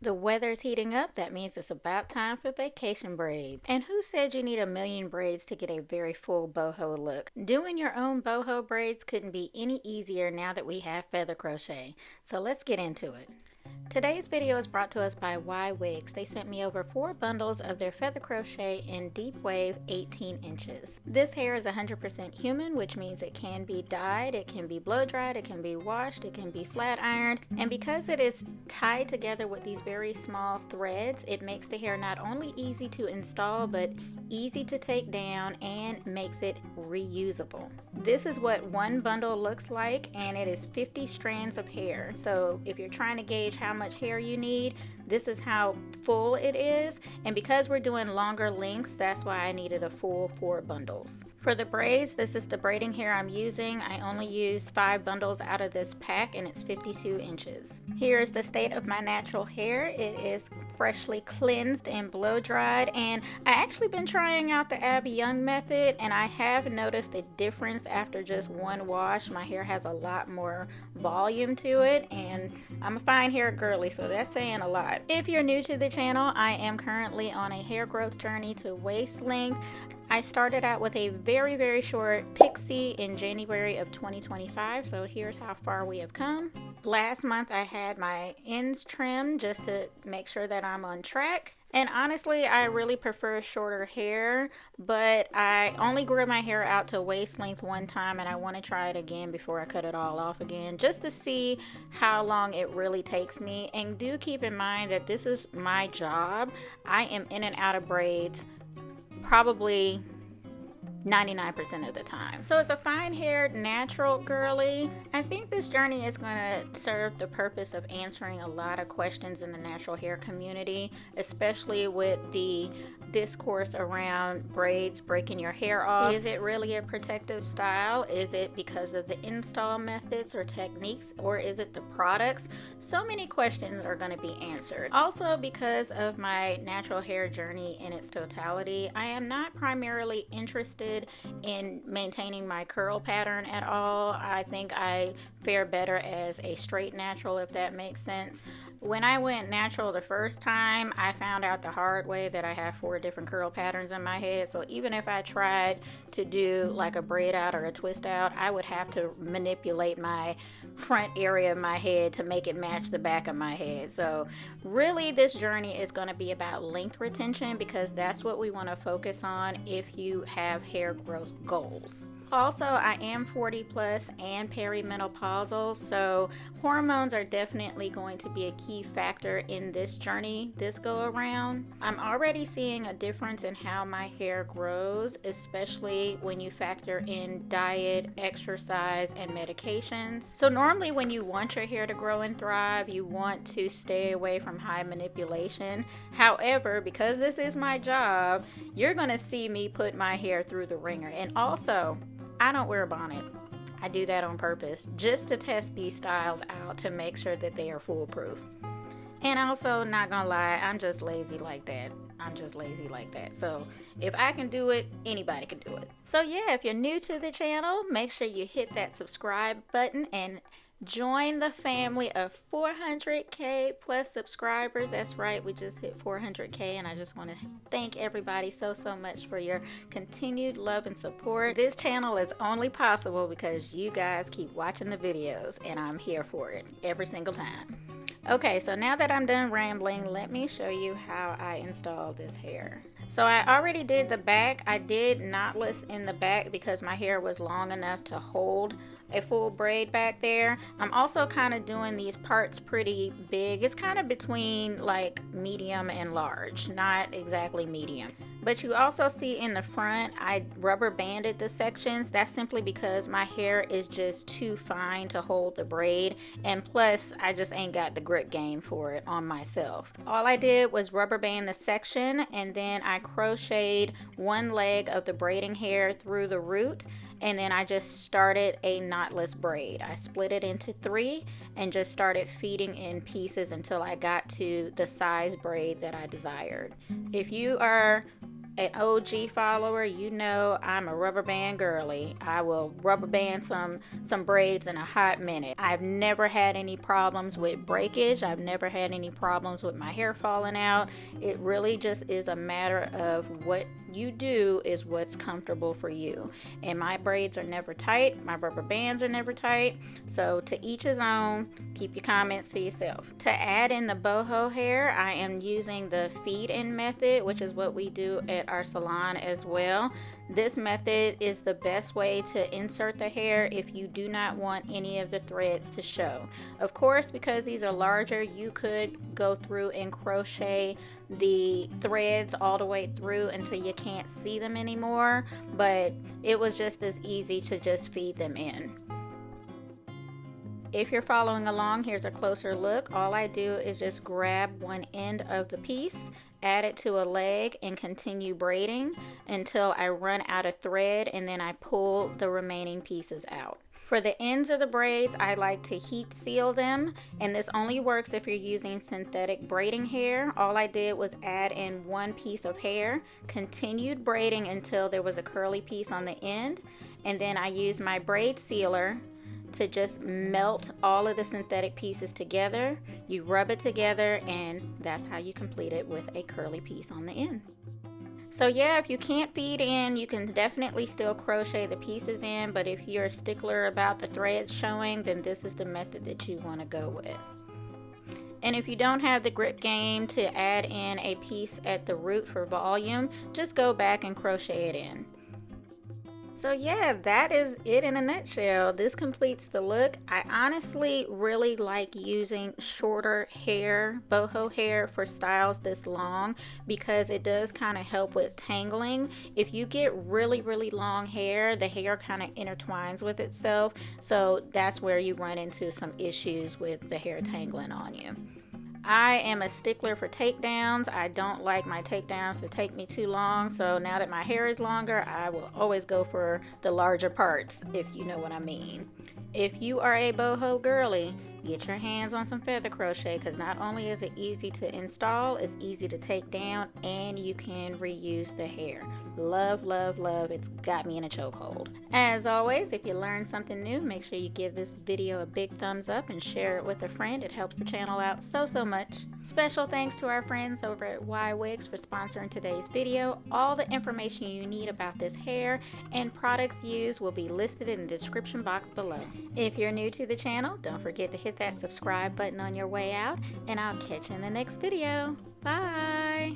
The weather's heating up. That means it's about time for vacation braids. And who said you need a million braids to get a very full boho look? Doing your own boho braids couldn't be any easier now that we have feather crochet. So let's get into it. Today's video is brought to us by Ywigs. They sent me over 4 bundles of their feather crochet in deep wave 18 inches. This hair is 100% human, which means it can be dyed, it can be blow dried, it can be washed, it can be flat ironed, and because it is tied together with these very small threads, it makes the hair not only easy to install but easy to take down and makes it reusable. This is what one bundle looks like, and it is 50 strands of hair. So if you're trying to gauge how much hair you need, this is how full it is, and because we're doing longer lengths, that's why I needed a full 4 bundles. For the braids, this is the braiding hair I'm using. I only used 5 bundles out of this pack, and it's 52 inches. Here is the state of my natural hair. It is freshly cleansed and blow dried, and I actually been trying out the Abby Young method, and I have noticed a difference after just one wash. My hair has a lot more volume to it, and I'm a fine hair girly, so that's saying a lot. If you're new to the channel, I am currently on a hair growth journey to waist length. I started out with a very short pixie in January of 2025, so here's how far we have come. Last month I had my ends trimmed just to make sure that I'm on track. And honestly, I really prefer shorter hair, but I only grew my hair out to waist length one time, and I want to try it again before I cut it all off again, just to see how long it really takes me. And do keep in mind that this is my job. I am in and out of braids probably 99% of the time. So it's a fine haired natural girly. I think this journey is going to serve the purpose of answering a lot of questions in the natural hair community, especially with the discourse around braids breaking your hair off. Is it really a protective style? Is it because of the install methods or techniques, or is it the products? So many questions are going to be answered. Also, because of my natural hair journey in its totality, I am not primarily interested in maintaining my curl pattern at all. I think I fare better as a straight natural, if that makes sense. When I went natural the first time, I found out the hard way that I have 4 different curl patterns in my head. So even if I tried to do like a braid out or a twist out, I would have to manipulate my front area of my head to make it match the back of my head. So really this journey is going to be about length retention, because that's what we want to focus on if you have hair growth goals. Also, I am 40 plus and perimenopausal, so hormones are definitely going to be a key factor in this journey this go around. I'm already seeing a difference in how my hair grows, especially when you factor in diet, exercise, and medications. So normally when you want your hair to grow and thrive, you want to stay away from high manipulation. However, because this is my job, you're going to see me put my hair through the ringer. And also, I don't wear a bonnet. I do that on purpose just to test these styles out to make sure that they are foolproof. And also, not gonna lie, I'm just lazy like that. So if I can do it, anybody can do it. So yeah, if you're new to the channel, make sure you hit that subscribe button and join the family of 400k plus subscribers. That's right, we just hit 400k, and I just want to thank everybody so much for your continued love and support. This channel is only possible because you guys keep watching the videos, and I'm here for it every single time. Okay, so now that I'm done rambling, let me show you how I install this hair. So I already did the back. I did knotless in the back because my hair was long enough to hold a full braid back there. I'm also kind of doing these parts pretty big. It's kind of between like medium and large, not exactly medium. But you also see in the front, I rubber banded the sections. That's simply because my hair is just too fine to hold the braid, and plus I just ain't got the grip game for it on myself. All I did was rubber band the section, and then I crocheted one leg of the braiding hair through the root, and then I just started a knotless braid. I split it into 3 and just started feeding in pieces until I got to the size braid that I desired. If you are an OG follower, you know I'm a rubber band girly. I will rubber band some braids in a hot minute. I've never had any problems with breakage. I've never had any problems with my hair falling out. It really just is a matter of what you do is what's comfortable for you. And my braids are never tight. My rubber bands are never tight. So to each his own. Keep your comments to yourself. To add in the boho hair, I am using the feed-in method, which is what we do at our salon as well. This method is the best way to insert the hair if you do not want any of the threads to show. Of course, because these are larger, you could go through and crochet the threads all the way through until you can't see them anymore, but it was just as easy to just feed them in. If you're following along, here's a closer look. All I do is just grab one end of the piece, add it to a leg, and continue braiding until I run out of thread, and then I pull the remaining pieces out. For the ends of the braids, I like to heat seal them, and this only works if you're using synthetic braiding hair. All I did was add in one piece of hair, continued braiding until there was a curly piece on the end, and then I used my braid sealer to just melt all of the synthetic pieces together. You rub it together, and that's how you complete it with a curly piece on the end. So yeah, if you can't feed in, you can definitely still crochet the pieces in, but if you're a stickler about the threads showing, then this is the method that you want to go with. And if you don't have the grip game to add in a piece at the root for volume, just go back and crochet it in. So yeah, that is it in a nutshell. This completes the look. I honestly really like using shorter hair, boho hair, for styles this long because it does kind of help with tangling. If you get really long hair, the hair kind of intertwines with itself, so that's where you run into some issues with the hair tangling on you. I am a stickler for takedowns. I don't like my takedowns to take me too long, so now that my hair is longer, I will always go for the larger parts, if you know what I mean. If you are a boho girly, get your hands on some feather crochet, because not only is it easy to install, it's easy to take down, and you can reuse the hair. Love, love, love. It's got me in a chokehold. As always, if you learned something new, make sure you give this video a big thumbs up and share it with a friend. It helps the channel out so much. Special thanks to our friends over at Ywigs for sponsoring today's video. All the information you need about this hair and products used will be listed in the description box below. If you're new to the channel, don't forget to hit that subscribe button on your way out, and I'll catch you in the next video. Bye!